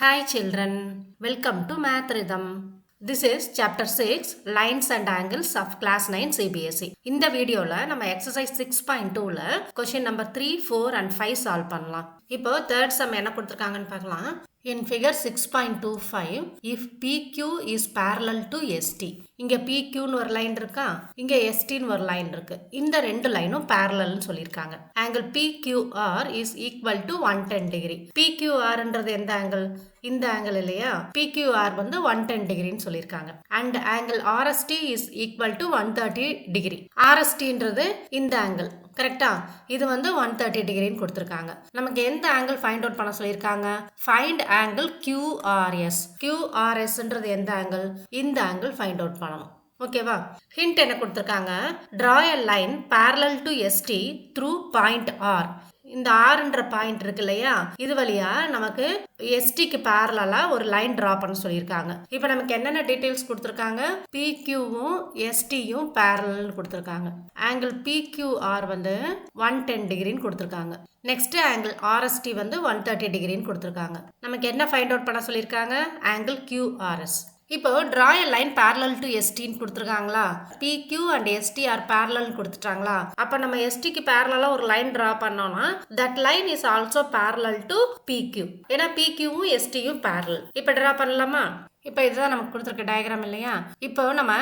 Hi children, welcome to Math Rhythm. This is chapter 6 Lines and Angles of class 9 CBSE. இந்த வீடியோல நம்ம exercise 6.2ல question number 3, 4 and 5 solve பண்ணலாம். இப்போ third sum என்ன கொடுத்திருக்காங்கன்னு பார்க்கலாம். In figure 6.25, if PQ is parallel to ST. இங்க PQ னு ஒரு லைன் இருக்கா, இங்க ST னு ஒரு லைன் இருக்கு. இந்த ரெண்டு லைனும் parallel னு சொல்லிருக்காங்க. Angle PQR is equal to 110 degree. PQR ன்றது எந்த angle? இந்த angle இல்லையா? PQR வந்து 110 degree னு சொல்லிருக்காங்க. And angle RST is equal to 130 degree. RST ன்றது இந்த angle. கரெக்டா? இது வந்து 130 டிகிரின்னு கொடுத்துருக்காங்க. நமக்கு எந்த ஆங்கிள் ஃபைண்ட் அவுட் பண்ண சொல்லியிருக்காங்க? Find angle QRS. QRSன்றது எந்த ஆங்கிள்? இந்த ஆங்கிள் ஃபைண்ட் அவுட் பண்ணணும். ஓகேவா? ஹிண்ட் என்ன கொடுத்துருக்காங்க? Draw a line parallel to ST through point R. இந்த ஆர்ன்ற பாயிண்ட் இருக்கு இல்லையா, இது வழியா நமக்கு எஸ்டிக்கு பேரலா ஒரு லைன் டிரா பண்ண சொல்லியிருக்காங்க. இப்போ நமக்கு என்னென்ன டீடைல்ஸ் கொடுத்துருக்காங்க? பிக்யூவும் எஸ்டியும் பேரலல்னு கொடுத்துருக்காங்க. ஆங்கிள் பிக்யூஆர் வந்து 110 டிகிரின்னு கொடுத்துருக்காங்க. நெக்ஸ்ட் ஆங்கிள் ஆர்எஸ்டி வந்து 130 டிகிரின்னு கொடுத்துருக்காங்க. நமக்கு என்ன ஃபைண்ட் அவுட் பண்ண சொல்லியிருக்காங்க? Angle QRS. இப்போ draw a line parallel to ST ன்னு கொடுத்துருக்காங்களா, PQ and ST are parallel கொடுத்துட்டாங்களா, அப்போ நம்ம STக்கு பேரலாக ஒரு லைன் ட்ரா பண்ணோம்னா that line is also parallel to PQ. ஏன்னா PQவும் STயும் parallel. இப்போ ட்ரா பண்ணலாமா? இப்போ இதுதான் நமக்கு கொடுத்துருக்க டயக்ராம் இல்லையா. இப்போ நம்ம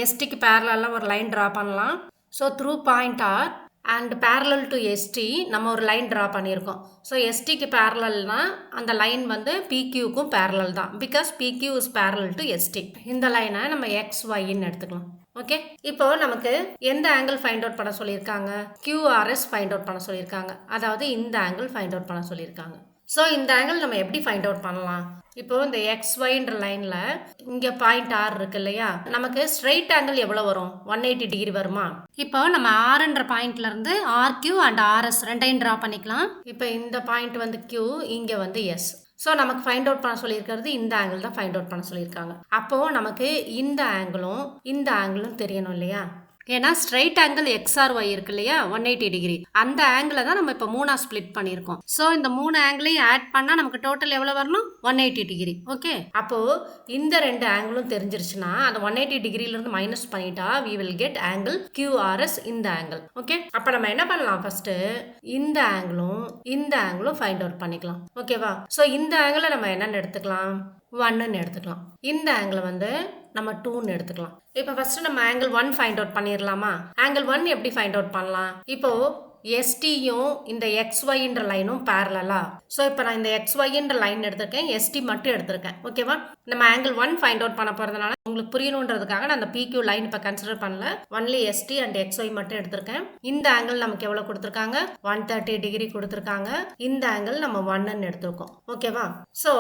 STக்கு பேரலாக ஒரு லைன் ட்ரா பண்ணலாம். So through point R and parallel to ST நம்ம ஒரு லைன் ட்ரா பண்ணியிருக்கோம். ஸோ எஸ்டிக்கு பேரலல்னா அந்த லைன் வந்து பிக்யூக்கும் பேரலல் தான். Because PQ is parallel to ST. இந்த லைனை நம்ம XYன்னு எடுத்துக்கலாம். ஓகே, இப்போ நமக்கு எந்த ஆங்கிள் ஃபைண்ட் அவுட் பண்ண சொல்லியிருக்காங்க? QRS ஃபைண்ட் அவுட் பண்ண சொல்லியிருக்காங்க. அதாவது இந்த ஆங்கிள் ஃபைண்ட் அவுட் பண்ண சொல்லியிருக்காங்க. ஸோ இந்த ஆங்கிள் நம்ம எப்படி ஃபைண்ட் அவுட் பண்ணலாம்? இப்போ இந்த XYன்ற லைன்ல இங்க பாயிண்ட் R இருக்கு இல்லையா, நமக்கு ஸ்ட்ரெயிட் ஆங்கிள் எவ்வளவு வரும்? 180 டிகிரி வருமா? இப்போ நம்ம Rன்ற பாயிண்ட்ல இருந்து RQ அண்ட் RS ரெண்டையும் டிரா பண்ணிக்கலாம். இப்போ இந்த பாயிண்ட் வந்து Q, இங்க வந்து S. ஸோ நமக்கு ஃபைண்ட் அவுட் பண்ண சொல்லியிருக்கிறது இந்த ஆங்கிள் தான் ஃபைண்ட் அவுட் பண்ண சொல்லியிருக்காங்க. அப்போ நமக்கு இந்த ஆங்கிளும் தெரியணும் இல்லையா. ஏன்னா ஸ்ட்ரைட் ஆங்கிள் XRY இருக்கு இல்லையா, 180 டிகிரி, அந்த ஆங்கிளை தான் நம்ம இப்போ மூணா ஸ்பிளிட் பண்ணியிருக்கோம். ஸோ இந்த மூணு ஆங்கிளையும் ஆட் பண்ணால் நமக்கு டோட்டல் எவ்வளோ வரணும்? 180 டிகிரி. ஓகே, அப்போ இந்த ரெண்டு ஆங்கிளும் தெரிஞ்சிருச்சுன்னா அந்த 180 டிகிரியிலிருந்து மைனஸ் பண்ணிட்டா we will get angle QRS, இந்த ஆங்கிள். ஓகே, அப்போ நம்ம என்ன பண்ணலாம்? ஃபர்ஸ்ட் இந்த ஆங்கிளும் ஃபைண்ட் அவுட் பண்ணிக்கலாம். ஓகேவா? ஸோ இந்த ஆங்கிளை நம்ம என்னன்னு எடுத்துக்கலாம்? 1ன்னு எடுத்துக்கலாம். இந்த ஆங்கிளை வந்து நம்ம 2ன்னு எடுத்துக்கலாம். இப்போ ஃபர்ஸ்ட் நம்ம ஆங்கிள் 1 ஃபைண்ட் அவுட் பண்ணிடலாமா? ஆங்கிள் 1 எப்படி ஃபைண்ட் அவுட் பண்ணலாம்? இப்போ எஸ்டியும் இந்த XYன்ற லைனும் பேரலா. ஸோ இப்போ நான் இந்த XYன்ற லைன் எடுத்திருக்கேன், எஸ்டி மட்டும் எடுத்திருக்கேன். ஓகேவா? நம்ம ஆங்கிள் 1 ஃபைண்ட் அவுட் பண்ண போகிறதுனால உங்களுக்கு புரியணுன்றதுக்காக நான் அந்த PQ லைன் இப்போ கன்சிடர் பண்ணல, ஒன்லி ST அண்ட் XY மட்டும் எடுத்திருக்கேன். இந்த ஆங்கிள் நமக்கு எவ்வளோ கொடுத்துருக்காங்க? 130 டிகிரி கொடுத்துருக்காங்க. இந்த ஆங்கிள் நம்ம 1ன்னு எடுத்திருக்கோம். ஓகேவா? ஸோ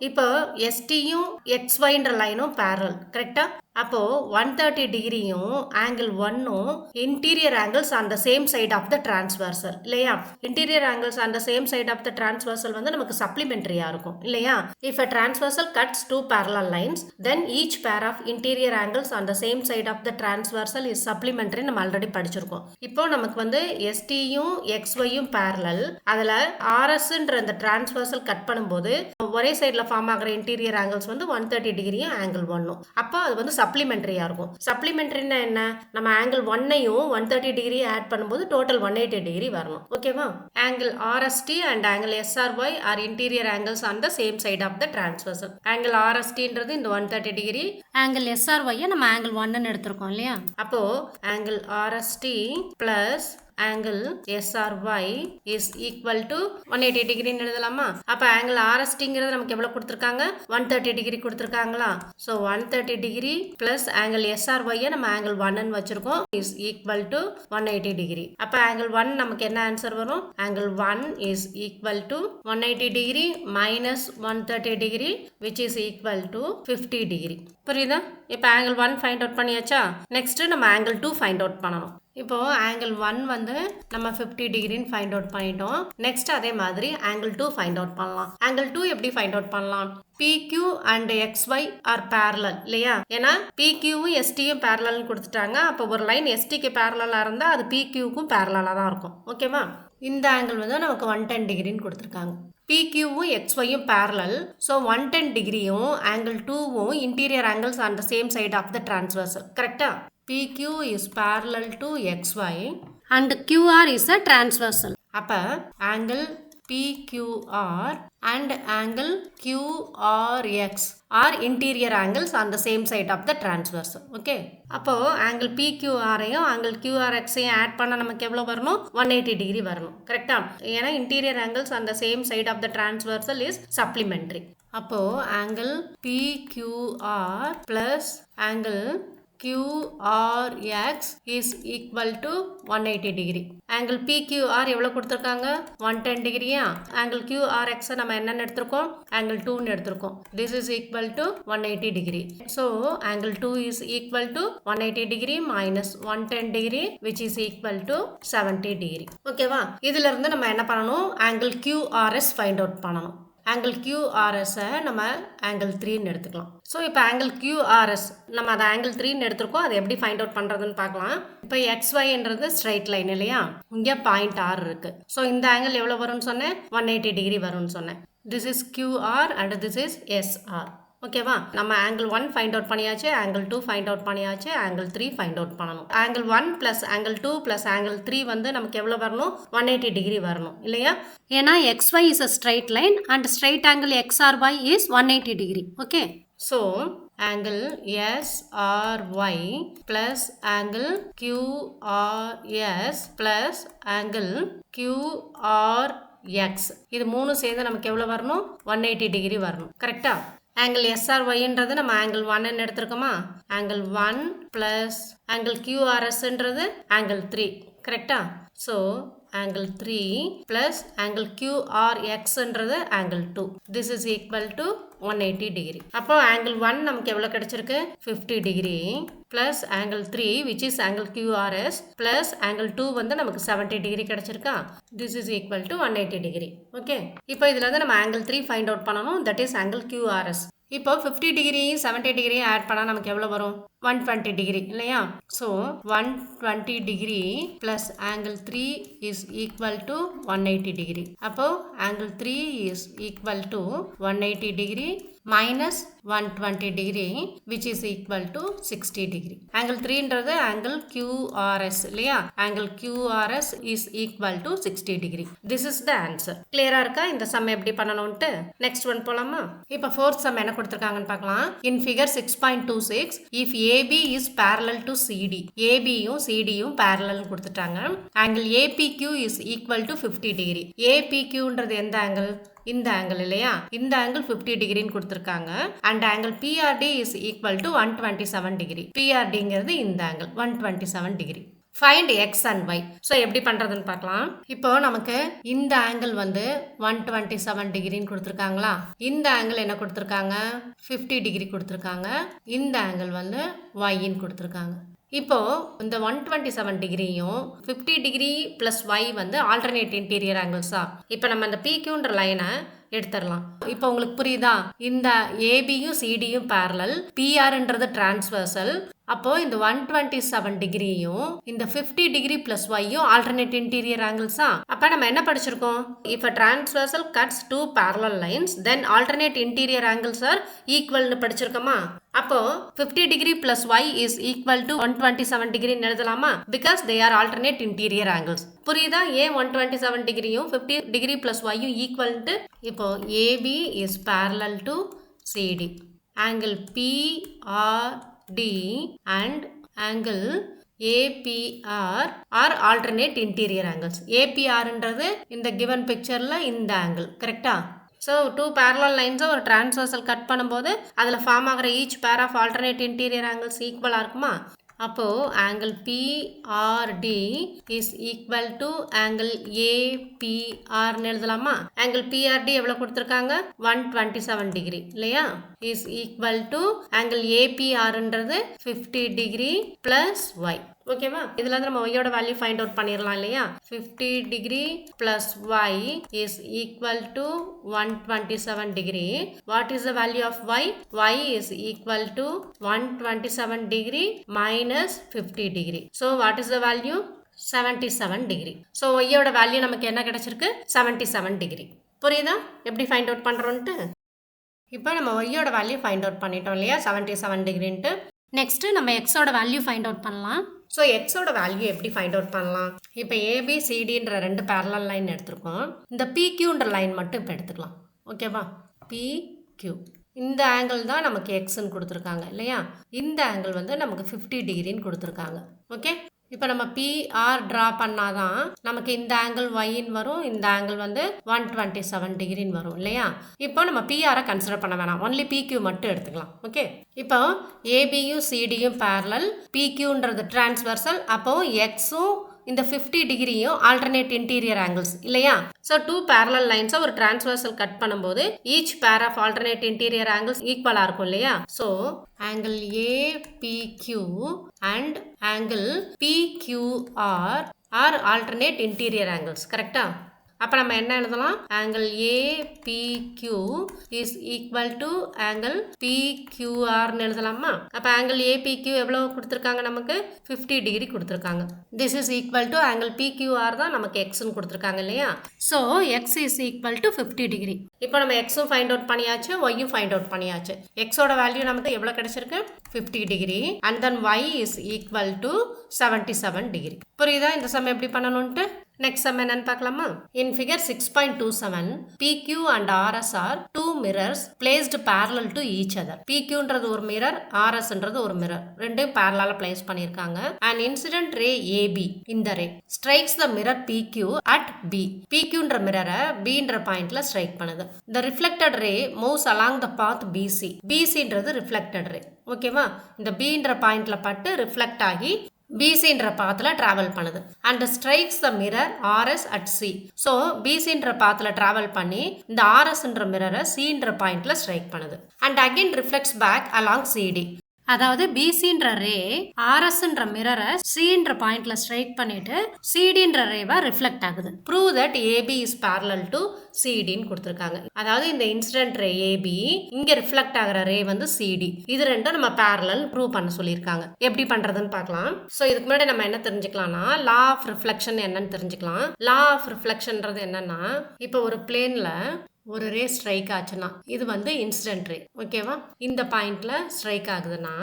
இப்போ STயும் XYன்ற லைனும் பேரல், கரெக்டா? அப்போ 130 டிகிரியும் ஆங்கிள் 1ம் interior angles on the same side of the transversal இல்லையா. Interior angles on the same side of the transversal வந்து நமக்கு சப்ளிமெண்டரியா இருக்கும் இல்லையா. If a transversal cuts two parallel lines, then each pair of interior angles on the same side of the transversal is supplementary. நம்ம already படிச்சிருக்கோம். இப்போ நமக்கு வந்து STயும் XYயும் parallel, அதில் RSன்ற இந்த டிரான்ஸ்வர்சல் கட் பண்ணும்போது ஒரே சைடில் ஃபார்ம் ஆகிற இன்டீரியர் ஆங்கிள்ஸ் வந்து 130 டிகிரியும் ஆங்கிள் 1ம். அப்போ அது வந்து சப்ளிமெண்டரியா இருக்கும். சப்ளிமெண்டரினா என்ன? நம்ம ஆங்கிள் 1ஐயும் 130 டிகிரி ஆட் பண்ணும்போது டோட்டல் 180 டிகிரி வரணும். ஓகேவா? Angle RST and angle SRY are interior angles on the same side of the transversal. Angle RSTன்றது இந்த 130 டிகிரி, ஆங்கிள் SRY நம்ம ஆங்கிள் 1ன்னு எடுத்திருக்கோம் இல்லையா. அப்போ angle RST plus angle SRY is equal to 180 degree எழுதலாமா? அப்ப angle RSTங்கிறது நமக்கு எவ்வளவு கொடுத்திருக்காங்க? 130 டிகிரி கொடுத்திருக்காங்களா? so 130 degree plus angle SRY நம்ம angle 1ன்னு வச்சிருக்கோம் is equal to 180 டிகிரி. அப்ப angle 1 நமக்கு என்ன ஆன்சர் வரும்? angle 1 is equal to 180 degree minus 130 degree which is equal to 50 degree. புரியுதா? இப்போ angle 1 ஃபைண்ட் அவுட் பண்ணியாச்சா? நெக்ஸ்ட் நம்ம angle 2 ஃபைண்ட் அவுட் பண்ணணும். இப்போ ஆங்கிள் 1 வந்து நம்ம 50 டிகிரின்னு ஃபைண்ட் அவுட் பண்ணிட்டோம். நெக்ஸ்ட் அதே மாதிரி ஆங்கிள் 2 ஃபைண்ட் அவுட் பண்ணலாம். ஆங்கிள் 2 எப்படி ஃபைண்ட் அவுட் பண்ணலாம்? PQ and XY are parallel இல்லையா. ஏன்னா PQவும் STயும் parallelனு கொடுத்துட்டாங்க. அப்போ ஒரு லைன் STக்கு parallelா இருந்தா அது PQக்கும் parallelா தான் இருக்கும். ஓகேவா? இந்த ஆங்கிள் வந்து நமக்கு 110 டிகிரின்னு கொடுத்துருக்காங்க. PQவும் XYயும் parallel. So 110 degreeயும் angle 2வும் interior angles on the same side of the transversal. Correct? PQ is parallel to XY and QR is a transversal. அப்ப angle PQR and angle QRX are interior angles on the same side of the transversal. Okay. அப்போ angle PQRையும் angle QRXையும் add பண்ண நமக்கு எவ்வளவு வரணும்? 180 degree வரணும். கரெக்டா? ஏன்னா interior angles on the same side of the transversal is supplementary. அப்போ angle PQR plus angle QRX is equal to 180 degree. Angle PQR எவ்வளவு கொடுத்திருக்காங்க? 110 degreeயா? Angle QRX நம்ம என்னன்னு எடுத்திருக்கோம்? Angle 2 எடுத்திருக்கோம். This is equal to 180 degree. So, angle 2 is equal to 180 degree minus 110 degree which is equal to 70 degree. ஓகேவா? இதுல இருந்து நம்ம என்ன பண்ணணும்? Angle QRS find out பண்ணணும். angle QRS நம்ம angle 3 எடுத்துக்கலாம். ஸோ இப்போ angle QRS நம்ம அதை angle 3 எடுத்துருக்கோம். அதை எப்படி ஃபைண்ட் அவுட் பண்ணுறதுன்னு பார்க்கலாம். இப்போ XYன்றது ஸ்ட்ரைட் லைன் இல்லையா? இங்கே பாயிண்ட் R இருக்கு. ஸோ இந்த ஆங்கிள் எவ்வளோ வரும்னு சொன்னேன்? 180 டிகிரி வரும்னு சொன்னேன். This is QR and this is SR. ஓகேவா? நம்ம angle 1 ஃபைண்ட் அவுட் பண்ணியாச்சு, angle 2 ஃபைண்ட் அவுட் பண்ணியாச்சு, angle 3 ஃபைண்ட் அவுட் பண்ணணும். angle 1 plus angle 2 plus angle 3 வந்து நமக்கு எவ்வளோ வரணும்? 180 டிகிரி வரணும் இல்லையா? ஏன்னா XY is a straight line and straight angle XRY is 180 degree. Okay. So, angle SRY plus angle QRS plus angle QRX இது மூணு சேர்ந்து நமக்கு எவ்வளோ வரணும்? 180 டிகிரி வரணும். கரெக்டா? angle SRYன்றது நம்ம angle 1 எடுத்திருக்கோமா? angle 1 plus angle QRSன்றது angle 3. கரெக்டா? So, angle 3 plus angle QRXன்றது angle 2. This is equal to 180 degree. அப்போ angle 1 நமக்கு எவ்வளோ கிடைச்சிருக்கு? 50 degree plus angle 3 which is angle QRS plus angle 2 வந்து நமக்கு 70 degree கிடைச்சிருக்கா? This is equal to 180 degree. Okay. இப்போ இதுல இருந்து நம்ம angle 3 find out பண்ணணும். That is angle QRS. இப்போ 50 டிகிரி 70 டிகிரி ஆட் பண்ணால் நமக்கு எவ்வளோ வரும்? 120 டிகிரி இல்லையா? So 120 degree plus angle 3 is equal to 180 degree. அப்போ angle 3 is equal to 180 degree minus 120 degree which is equal to 60 degree. Angle 3ன்றது angle QRS இல்லையா? Angle QRS is equal to 60 degree. This is the answer. Clear இருக்கா? இந்த sum எப்படி பண்ணணும்ட்டு? Next one போலாமா? இப்போ fourth sum என்ன கொடுத்திருக்காங்கன்னு பார்க்கலாம். In figure 6.26 if AB is parallel to CD. ABயும் CDயும் parallel கொடுத்துட்டாங்க. Angle APQ is equal to 50 degree. APQன்றது எந்த angle? இந்த ஆங்கிள் இல்லையா? இந்த ஆங்கிள் 50 டிகிரின்னு கொடுத்துருக்காங்க. And angle PRD is equal to 127 degree. PRDங்கிறது இந்த angle 127 degree. Find x and y. So எப்படி பண்ணுறதுன்னு பார்க்கலாம். இப்போ நமக்கு இந்த ஆங்கிள் வந்து 127 டிகிரின்னு கொடுத்துருக்காங்களா? இந்த ஆங்கிள் என்ன கொடுத்துருக்காங்க? 50 டிகிரி கொடுத்துருக்காங்க. இந்த ஆங்கிள் வந்து ஒய்ன்னு கொடுத்துருக்காங்க. இப்போ இந்த 127 டிகிரியும் 50 டிகிரி பிளஸ் ஒய் வந்து ஆல்டர்னேட் இன்டீரியர் ஆங்கிள்ஸா? இப்போ நம்ம இந்த PQன்ற லைனை எடுத்துடலாம். இப்போ உங்களுக்கு புரியுதா? இந்த ஏபியும் சிடியும் பேரலல், பிஆர்ன்றது டிரான்ஸ்வர்சல். அப்போ இந்த 127 டிகிரியும் இந்த 50 டிகிரி பிளஸ் ஒய்யும் ஆல்டர்னேட் இன்டீரியர் ஆங்கிள்ஸா? அப்ப நம்ம என்ன படிச்சிருக்கோம்? if a transversal cuts two parallel lines then alternate interior angles are equal னு படிச்சிருக்கோமா? அப்போ 50 degree plus Y is equal to 127 degree எழுதலாமா? Because they are alternate interior angles. புரியுதா? ஏன் 127 டிகிரியும் 50 டிகிரி பிளஸ் ஒய்யும் ஈக்குவல்ட்டு? இப்போ AB is parallel to CD. Angle PRD and angle APR are alternate interior angles. APRன்றது இந்த given pictureல இந்த angle. கரெக்டா? ஸோ டூ பேரலல் லைன்ஸை ஒரு டிரான்ஸ்வர்சல் கட் பண்ணும்போது அதில் ஃபார்ம் ஆகிற each pair of alternate interior angles ஈக்குவலாக இருக்குமா? அப்போது angle PRD is equal to angle APRன்னு எழுதலாமா? ஆங்கிள் PRD எவ்வளோ கொடுத்துருக்காங்க? 127 டிகிரி இல்லையா? இஸ் ஈக்குவல் டு ஆங்கிள் APRன்றது 50 டிகிரி பிளஸ் ஒய். ஓகேவா? இதுல இருந்து நம்ம ஒய்யோட வேல்யூ ஃபைண்ட் அவுட் பண்ணிடலாம் இல்லையா? 50 degree plus Y is equal to 127 degree. What is the value of Y? Y is equal to 127 degree minus 50 degree. So what is the value? 77 degree. So ஒய்யோட value நமக்கு என்ன கிடைச்சிருக்கு? 77 degree. புரியுதா எப்படி find out பண்ணுறோன்ட்டு? இப்போ நம்ம ஒய்யோட value find out பண்ணிட்டோம் இல்லையா, 77 டிகிரின்ட்டு. நெக்ஸ்ட்டு நம்ம எக்ஸோட வேல்யூ ஃபைண்ட் அவுட் பண்ணலாம். ஸோ எக்ஸோட வேல்யூ எப்படி ஃபைண்ட் அவுட் பண்ணலாம்? இப்போ ஏபிசிடின்ற 2 பேரலல் லைன் எடுத்திருக்கோம். இந்த பிக்யூன்ற லைன் மட்டும் இப்போ எடுத்துக்கலாம். ஓகேவா? பிக்யூ இந்த ஆங்கிள் தான் நமக்கு எக்ஸ்ன்னு கொடுத்துருக்காங்க இல்லையா, இந்த ஆங்கிள் வந்து நமக்கு 50 டிகிரின்னு கொடுத்துருக்காங்க. ஓகே, இப்போ நம்ம பிஆர் ட்ரா பண்ணாதான் நமக்கு இந்த ஆங்கிள் ஒய்ன்னு வரும், இந்த ஆங்கிள் வந்து 127 டிகிரின்னு வரும் இல்லையா. இப்போ நம்ம பிஆரை கன்சிடர் பண்ண வேணாம், ஒன்லி பிக்யூ மட்டும் எடுத்துக்கலாம். ஓகே, இப்போ ஏபியும் சிடியும் பேரலல், பிக்யூன்றது டிரான்ஸ்வர்சல், அப்போ எக்ஸும் இந்த 50 டிகிரியும் ஆல்டர்னேட் இன்டீரியர் ஆங்கிள்ஸ் இல்லையா. ஸோ 2 பேரலல் லைன்ஸை ஒரு டிரான்ஸ்வர்சல் கட் பண்ணும்போது each pair of alternate interior angles ஈக்குவலாக இருக்கும் இல்லையா. So angle ABQ and angle PQR are alternate interior angles. கரெக்டா? அப்போ நம்ம என்ன எழுதலாம்? Angle ABQ is equal to angle பிக்யூஆர்னு எழுதலாமா? அப்போ ஆங்கிள் ஏபிக்யூ எவ்வளோ கொடுத்துருக்காங்க? நமக்கு 50 டிகிரி கொடுத்துருக்காங்க. This is equal to angle PQR தான் நமக்கு எக்ஸ்ன்னு கொடுத்துருக்காங்க இல்லையா. So X is equal to 50 degree. இப்போ நம்ம எக்ஸும் ஃபைண்ட் அவுட் பண்ணியாச்சு, ஒய்யும் ஃபைண்ட் அவுட் பண்ணியாச்சு. எக்ஸோட வேல்யூ நமக்கு எவ்வளோ கிடைச்சிருக்கு? 50 degree. And then Y is equal to 77 degree. புரியுதா இந்த சம் எப்படி பண்ணணும்ட்டு? நெக்ஸ்ட் சம் என்னன்னு பார்க்கலாமா? In figure 6.27 PQ and RS are two mirrors placed parallel to each other. PQன்றது ஒரு மிரர், RSன்றது ஒரு மிரர், ரெண்டையும் parallel place பண்ணிருக்காங்க. An incident ray AB இந்த ray strikes the mirror PQ at B. PQன்ற மிரரை Bன்ற பாயிண்ட்ல ஸ்ட்ரைக் பண்ணுது. The reflected ray moves along the path BC. BCன்றது reflected ray. ஓகேவா? இந்த Bன்ற பாயிண்ட்ல பட்டு ரிஃப்ளெக்ட் ஆகி பிசின்ற பாத்தில் ட்ராவல் பண்ணுது and strikes the mirror RS at C. So பிசின்ற பாத்தில் ட்ராவல் பண்ணி இந்த ஆர்எஸ்ன்ற மிரரை சின்ற பாயிண்ட்ல ஸ்ட்ரைக் பண்ணுது and again reflects back along CD. அதாவது பிசின்ற ரே ஆர்எஸ்ன்ற மிரரை சின்ற பாயிண்ட்ல ஸ்ட்ரைக் பண்ணிட்டு சிடின்ற ரேவா ரிஃப்ளெக்ட் ஆகுது. Prove that AB is parallel to சிடின்னு கொடுத்துருக்காங்க. அதாவது இந்த இன்சிடென்ட் ரே ஏபி, இங்க ரிஃப்ளெக்ட் ஆகிற ரே வந்து சிடி, இது ரெண்டும் நம்ம பேரலல் ப்ரூவ் பண்ண சொல்லியிருக்காங்க. எப்படி பண்றதுன்னு பார்க்கலாம். ஸோ இதுக்கு முன்னாடி நம்ம என்ன தெரிஞ்சுக்கலாம்னா, லா ஆஃப் ரிஃப்ளெக்ஷன் என்னன்னு தெரிஞ்சுக்கலாம். லா ஆஃப் ரிஃப்ளெக்ஷன்றது என்னன்னா, இப்போ ஒரு பிளேன்ல ஒரு ரே ஸ்ட்ரைக் ஆச்சுன்னா இது வந்து இன்சிடென்ட் ரே. ஓகேவா? இந்த பாயிண்ட்ல ஸ்ட்ரைக் ஆகுதுன்னா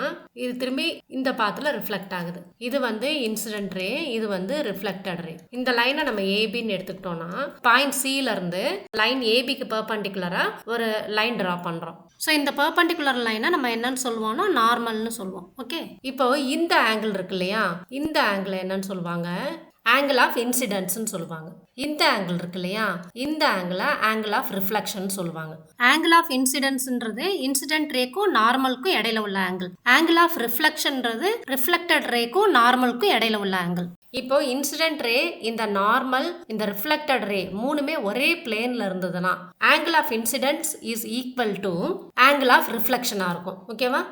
இது திரும்பி இந்த பாத்துல ரிஃப்ளெக்ட் ஆகுது. இது வந்து இன்சிடென்ட் ரே, இது வந்து ரிஃப்ளெக்டட் ரே. இந்த லைனை நம்ம ஏபின்னு எடுத்துக்கிட்டோம்னா பாயிண்ட் சில இருந்து லைன் ஏபிக்கு பெர்பெண்டிகுலரா ஒரு லைன் டிரா பண்றோம். ஸோ இந்த பெர்பெண்டிகுலர் லைனை நம்ம என்னன்னு சொல்லுவோம்னா நார்மல்னு சொல்லுவோம். ஓகே, இப்போ இந்த ஆங்கிள் இருக்கு இல்லையா, இந்த ஆங்கிள் என்னன்னு சொல்லுவாங்க? ஆங்கிள் ஆஃப் இன்சிடென்ட்ஸ்னு சொல்லுவாங்க. இந்த ஆங்கிள் இருக்கு இல்லையா, இந்த ஆங்கிள் ஆங்கிள் ஆஃப் ரிஃப்ளெக்ஷன் சொல்லுவாங்க. ஆங்கிள் ஆஃப் இன்சிடென்ட்ஸ்ன்றது இன்சிடென்ட் ரேக்கும் நார்மலுக்கும் இடையில உள்ள ஆங்கிள். ஆங்கிள் ஆஃப் ரிஃப்ளெக்ஷன்ன்றது ரிஃப்ளெக்டட் ரேக்கும் நார்மலுக்கும் இடையில உள்ள ஆங்கிள். இப்போ இன்சிடென்ட் ரே, இந்த நார்மல், இந்த ரிஃப்ளெக்டட் ரே மூணுமே ஒரே பிளேன்ல இருந்ததுன்னா angle of incidents is equal to angle of ரிஃப்ளெக்ஷனா இருக்கும். ஓகேவா?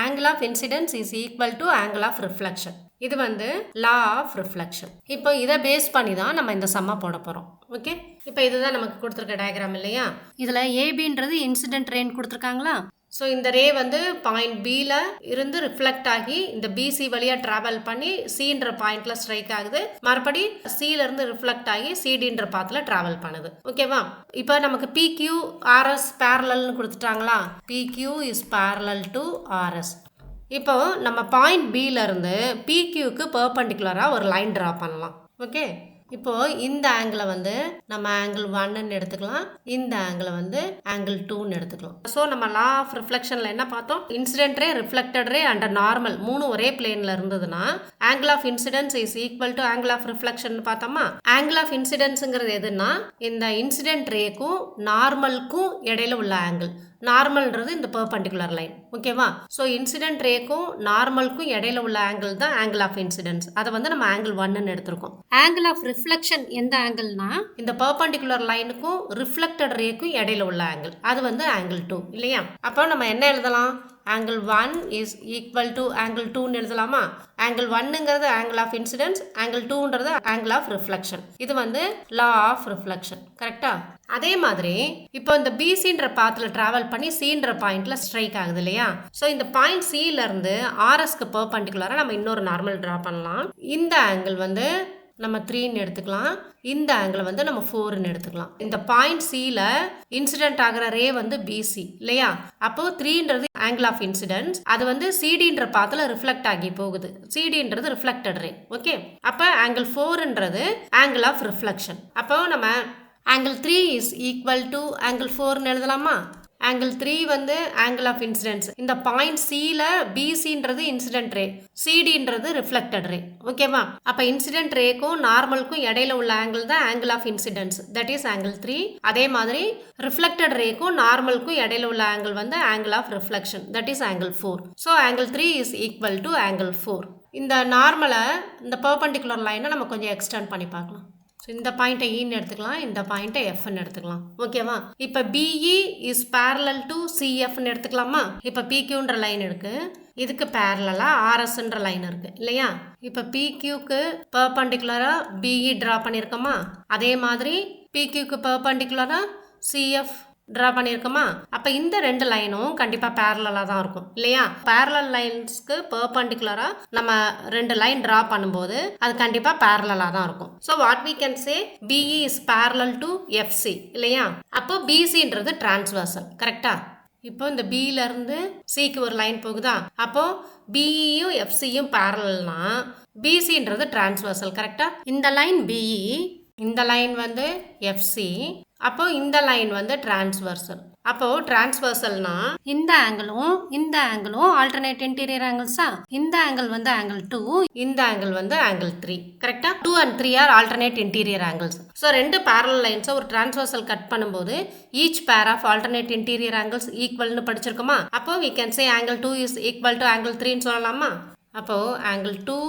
Angle of incidents is equal to angle of reflection. இது வந்து லா ஆஃப் ரிஃப்ளெக்ஷன். இப்போ இதை பேஸ் பண்ணி தான் நம்ம இந்த சம்மை போட போகிறோம். ஓகே, இப்போ இதுதான் நமக்கு கொடுத்துருக்க டயக்ராம் இல்லையா. இதில் ஏபின்றது இன்சிடென்ட் ரேன்னு கொடுத்துருக்காங்களா. ஸோ இந்த ரே வந்து பாயிண்ட் பியில் இருந்து ரிஃப்ளெக்ட் ஆகி இந்த பிசி வழியாக ட்ராவல் பண்ணி சின்ற பாயிண்ட்ல ஸ்ட்ரைக் ஆகுது, மறுபடி சில இருந்து ரிஃப்ளெக்ட் ஆகி சிடின்ற பாத்தில் ட்ராவல் பண்ணுது. ஓகேவா? இப்போ நமக்கு பிக்யூ ஆர்எஸ் பேரலல்னு கொடுத்துட்டாங்களா. PQ is parallel to RS. இப்போ நம்ம பாயிண்ட் பில இருந்து பிக்யூக்கு பெர்பெண்டிகுலராக ஒரு லைன் ட்ரா பண்ணலாம். ஓகே, இப்போ இந்த ஆங்கிளை வந்து நம்ம ஆங்கிள் 1ன்னு எடுத்துக்கலாம், இந்த ஆங்கிளை வந்து ஆங்கிள் 2ன்னு எடுத்துக்கலாம். ஸோ நம்ம லா ஆஃப் ரிஃப்ளெக்ஷன்ல என்ன பார்த்தோம்? Incident ray, reflected ray and normal மூணு ஒரே பிளேன்ல இருந்ததுன்னா angle of incidence is equal to angle of reflection பார்த்தோமா. ஆங்கிள் ஆஃப் இன்சிடென்ஸுங்கிறது எதுன்னா இந்த இன்சிடென்ட் ரேக்கும் நார்மலுக்கும் இடையில உள்ள ஆங்கிள். நார்மல்ன்றது இந்த பெர்பெண்டிகுலர் லைன். ஓகேவா? ஸோ இன்சிடென்ட் ரேக்கும் நார்மலுக்கும் இடையில உள்ள ஆங்கிள் தான் ஆங்கிள் ஆஃப் இன்சிடென்ஸ். அதை வந்து நம்ம ஆங்கிள் 1ன்னு எடுத்திருக்கோம். ஆங்கிள் ஆஃப் ரிஃப்ளெக்ஷன் எந்த ஆங்கிள்னா இந்த பெர்பெண்டிகுலர் லைனுக்கும் ரிஃப்ளெக்டட் ரேக்கும் இடையில உள்ள ஆங்கிள், அது வந்து ஆங்கிள் 2 இல்லையா. அப்போ நம்ம என்ன எழுதலாம்? Angle 1 is equal to angle 2ன்னு எழுதலாமா. ஆங்கிள் 1ங்கிறது ஆங்கிள் ஆஃப் இன்சிடென்ஸ், ஆங்கிள் 2ன்றது ஆங்கிள் ஆஃப் ரிஃப்ளெக்ஷன். இது வந்து லா ஆஃப் ரிஃப்ளெக்ஷன். கரெக்டா? அதே மாதிரி இப்போ இந்த பிசின்ற பாத்தில் டிராவல் பண்ணி சின்ற பாயிண்ட்ல ஸ்ட்ரைக் ஆகுது இல்லையா. ஸோ இந்த பாயிண்ட் சில இருந்து ஆர்எஸ்க்கு பெர்பெண்டிகுலரா நம்ம இன்னொரு நார்மல் டிரா பண்ணலாம். இந்த ஆங்கிள் வந்து நம்ம 3ன்னு எடுத்துக்கலாம். இந்த ஆங்கிள் வந்து நம்ம 4ன்னு எடுத்துக்கலாம். இந்த பாயிண்ட் சில இன்சிடென்ட் ஆகிற ரே வந்து பிசி இல்லையா? அப்போ 3ன்றது ஆங்கிள் ஆஃப் இன்சிடென்ஸ், அது வந்து சிடின்ற பாத்துல ரிஃப்ளெக்ட் ஆகி போகுது. சிடின்றது ரிஃப்ளெக்டட் ரே. ஓகே, அப்போ ஆங்கிள் 4ன்றது ஆங்கிள் ஆஃப் ரிஃப்ளெக்ஷன். அப்போ நம்ம angle 3 is equal to angle 4ன்னு எழுதலாமா? ஆங்கிள் 3 வந்து ஆங்கிள் ஆஃப் இன்சிடென்ஸ். இந்த பாயிண்ட் சில பிசின்றது இன்சிடென்ட் ரே, சிடின்றது ரிஃப்ளெக்டட் ரே. ஓகேவா? அப்ப இன்சிடென்ட் ரேக்கும் நார்மலுக்கும் இடையில உள்ள ஆங்கிள் தான் angle of incidence, that is angle 3. அதே மாதிரி ரிஃப்ளெக்டட் ரேக்கும் நார்மலுக்கும் இடையில உள்ள ஆங்கிள் வந்து angle of reflection, that is angle 4. So angle 3 is equal to angle 4. இந்த நார்மலை, இந்த பெர்பெண்டிகுலர் லைனை நம்ம கொஞ்சம் எக்ஸ்டெண்ட் பண்ணி பார்க்கலாம். ஸோ இந்த பாயிண்ட்டை ஈன்னு எடுத்துக்கலாம், இந்த பாயிண்ட்டை எஃப்னு எடுத்துக்கலாம். ஓகேவா? இப்போ பிஇ இஸ் பேரலல் டு சிஎஃப்னு எடுத்துக்கலாமா? இப்போ பிக்யூன்ற லைன் இருக்கு, இதுக்கு பேரலா ஆர்எஸ்ன்ற லைன் இருக்கு இல்லையா? இப்போ பிக்யூக்கு பெர்பெண்டிகுலரா பிஇ டிரா பண்ணியிருக்கோமா? அதே மாதிரி பிக்யூக்கு பெர்பெண்டிகுலரா சிஎஃப் ட்ரா பண்ணியிருக்கோமா? அப்போ இந்த ரெண்டு லைனும் கண்டிப்பாக பேரலாக தான் இருக்கும் இல்லையா? பேரலல் லைன்ஸ்க்கு பெர்பெண்டிகுலரா நம்ம ரெண்டு லைன் ட்ரா பண்ணும்போது அது கண்டிப்பாக பேரலாக தான் இருக்கும். So what we can say, PE is parallel to FC இல்லையா? அப்போ பிசின்றது டிரான்ஸ்வர்சல். கரெக்டா? இப்போ இந்த பில இருந்து சிக்கு ஒரு லைன் போகுதா? அப்போ பிஇயும் எஃப்சியும் பேரலல்னா பிசின்றது டிரான்ஸ்வர்சல். கரெக்டா? இந்த லைன் பிஇ, இந்த லைன் வந்து எஃப்சி, அப்போ இந்த லைன் வந்து டிரான்ஸ்வர்சல். அப்போ டிரான்ஸ்வர்சல்னா இந்த ஆங்கிளும் ஆல்டர்னேட் இன்டீரியர் ஆங்கிள்ஸா? இந்த ஆங்கிள் வந்து ஆங்கிள் 2, இந்த ஆங்கிள் வந்து ஆங்கிள் 3. கரெக்டா? 2 and 3 are alternate interior angles. So ரெண்டு பேரலல் லைன்ஸை ஒரு டிரான்ஸ்வர்சல் கட் பண்ணும்போது each pair of alternate interior angles ஈக்குவல்னு படிச்சிருக்கோமா? அப்போ we can say angle 2 is equal to angle 3ன்னு சொல்லலாமா? அப்போ angle 2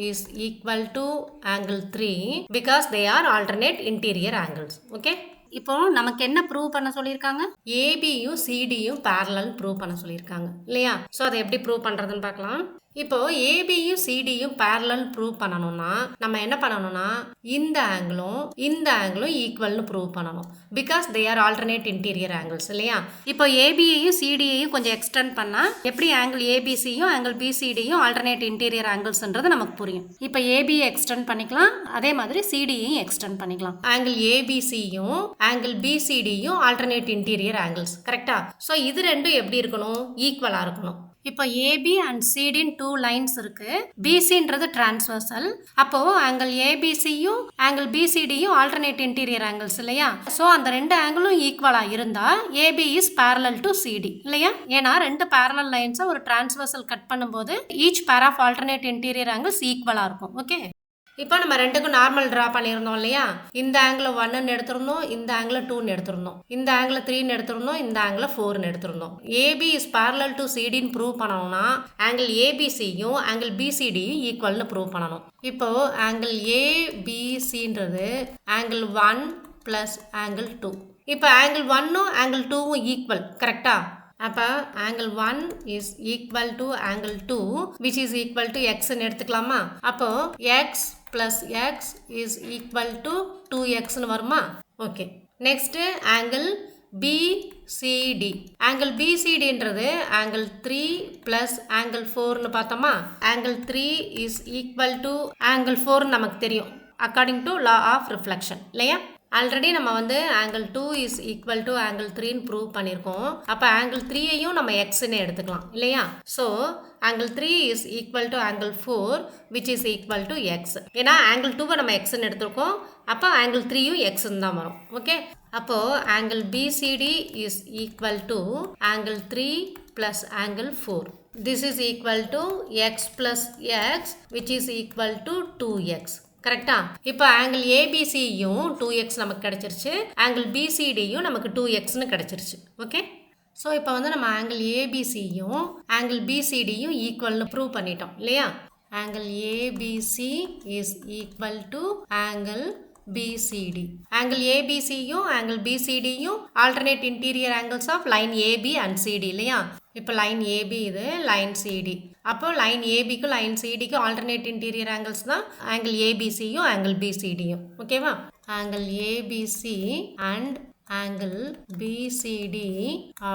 is equal to angle 3 because they are alternate interior angles. Okay, இப்போ நமக்கு என்ன ப்ரூவ் பண்ண சொல்லியிருக்காங்க? ஏபியும் சிடியும் பேரலல் ப்ரூவ் பண்ண சொல்லியிருக்காங்க இல்லையா? ஸோ அதை எப்படி ப்ரூவ் பண்ணுறதுன்னு பார்க்கலாம். இப்போ ஏபியும் சிடியும் பேரலல் ப்ரூவ் பண்ணணும்னா நம்ம என்ன பண்ணணும்னா இந்த ஆங்கிளும் ஈக்குவல்னு ப்ரூவ் பண்ணணும். Because they are alternate interior angles இல்லையா? இப்போ ஏபியையும் சிடியையும் கொஞ்சம் எக்ஸ்டெண்ட் பண்ணால் எப்படி ஆங்கிள் ஏபிசியும் ஆங்கிள் பிசிடியும் ஆல்டர்னேட் இன்டீரியர் ஆங்கிள்ஸ்ன்றது நமக்கு புரியும். இப்போ ஏபியை எக்ஸ்டெண்ட் பண்ணிக்கலாம், அதே மாதிரி சிடியையும் எக்ஸ்டெண்ட் பண்ணிக்கலாம். ஆங்கிள் ஏபிசியும் ஆங்கிள் பிசிடியும் ஆல்டர்னேட் இன்டீரியர் ஆங்கிள்ஸ். கரெக்டா? ஸோ இது ரெண்டும் எப்படி இருக்கணும்? ஈக்குவலாக இருக்கணும். இப்போ ஏபி அண்ட் சிடின்னு 2 லைன்ஸ் இருக்கு. பிசின்றது டிரான்ஸ்வர்சல். அப்போ ஆங்கிள் ஏபிசியும் ஆங்கிள் பிசிடியும் ஆல்டர்னேட் இன்டீரியர் ஆங்கிள்ஸ் இல்லையா? ஸோ அந்த ரெண்டு ஆங்கிளும் ஈக்குவலா இருந்தா AB is parallel to CD இல்லையா? ஏன்னா ரெண்டு பேரலல் லைன்ஸை ஒரு டிரான்ஸ்வர்சல் கட் பண்ணும்போது each pair of alternate interior angles ஈக்குவலா இருக்கும். ஓகே, இப்போ நம்ம ரெண்டுக்கும் நார்மல் ட்ரா பண்ணியிருந்தோம் இல்லையா? இந்த ஆங்கிள் 1ன்னு எடுத்திருந்தோம், இந்த ஆங்கிள் 2ன்னு எடுத்திருந்தோம், இந்த ஆங்கிள் 3ன்னு எடுத்திருந்தோம், இந்த ஆங்கிள் 4ன்னு எடுத்திருந்தோம். ஏபி இஸ் பேரலல் டு சிடின்னு ப்ரூவ் பண்ணணும்னா ஆங்கிள் ஏபிசியும் ஆங்கிள் பிசிடியும் ஈக்குவல்னு ப்ரூவ் பண்ணணும். இப்போ ஆங்கிள் ஏபிசின்றது ஆங்கிள் 1 பிளஸ் ஆங்கிள் 2. இப்போ ஆங்கிள் 1ம் ஆங்கிள் 2ம் ஈக்குவல். கரெக்டா? அப்போ angle 1 is equal to angle 2 which is equal to எக்ஸ்ன்னு எடுத்துக்கலாமா? அப்போ x plus x is equal to 2xன்னு வருமா? Okay, next angle BCD. Angle BCDன்றது ஆங்கிள் 3 plus ஆங்கிள் 4ன்னு பார்த்தோமா? Angle 3 is equal to angle 4 நமக்கு தெரியும் according to law of reflection இல்லையா? ஆல்ரெடி நம்ம வந்து angle 2 is equal to angle 3ன்னு ப்ரூவ் பண்ணியிருக்கோம். அப்போ ஆங்கிள் 3ஐயும் நம்ம எக்ஸ்ன்னு எடுத்துக்கலாம் இல்லையா? So angle 3 is equal to angle 4 which is equal to x. ஏன்னா ஆங்கிள் 2வை நம்ம எக்ஸ்ன்னு எடுத்திருக்கோம், அப்போ ஆங்கிள் 3யும் எக்ஸ்ன்னு தான் வரும். ஓகே, அப்போது angle BCD is equal to angle 3 plus angle 4. This is equal to X plus X which is equal to 2x. கரெக்டா? இப்போ ஆங்கிள் ஏபிசியும் 2x நமக்கு கிடைச்சிருச்சு, ஆங்கிள் பிசிடியும் நமக்கு 2xன்னு கிடைச்சிருச்சு. ஓகே, ஸோ இப்போ வந்து நம்ம ஆங்கிள் ஏபிசியும் ஆங்கிள் பிசிடியும் ஈக்குவல்னு ப்ரூவ் பண்ணிட்டோம் இல்லையா? Angle ABC is equal to angle BCD. Angle ஏபிசியும் ஆங்கிள் பிசிடியும் alternate interior angles of line AB and CD இல்லையா? இப்போ லைன் ஏபி, இது லைன் சிடி. அப்போ லைன் ஏபிக்கும் லைன் சிடிக்கும் ஆல்டர்னேட் இன்டீரியர் ஆங்கிள்ஸ் தான் ஆங்கிள் ஏபிசியும் ஆங்கிள் பிசிடியும். ஓகேவா? Angle ABC and angle BCD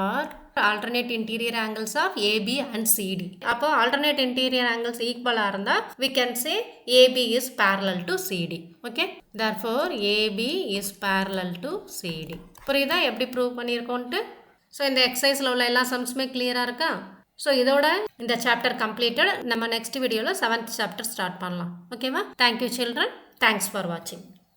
are alternate interior angles of AB and CD. அப்போ alternate interior angles equal இருந்தா we can say AB is parallel to CD. Okay? Therefore AB is parallel to CD. புரியுதா எப்படி prove பண்ணியிருக்கோன்ட்டு? So இந்த எக்ஸசைஸில் உள்ள எல்லா சம்ஸுமே கிளியராக இருக்கா? So இதோட இந்த சாப்டர் கம்ப்ளீட்டட். நம்ம நெக்ஸ்ட் வீடியோவில் 7th சாப்டர் ஸ்டார்ட் பண்ணலாம். ஓகேவா? Thank you children. தேங்க்ஸ் ஃபார் வாட்சிங்.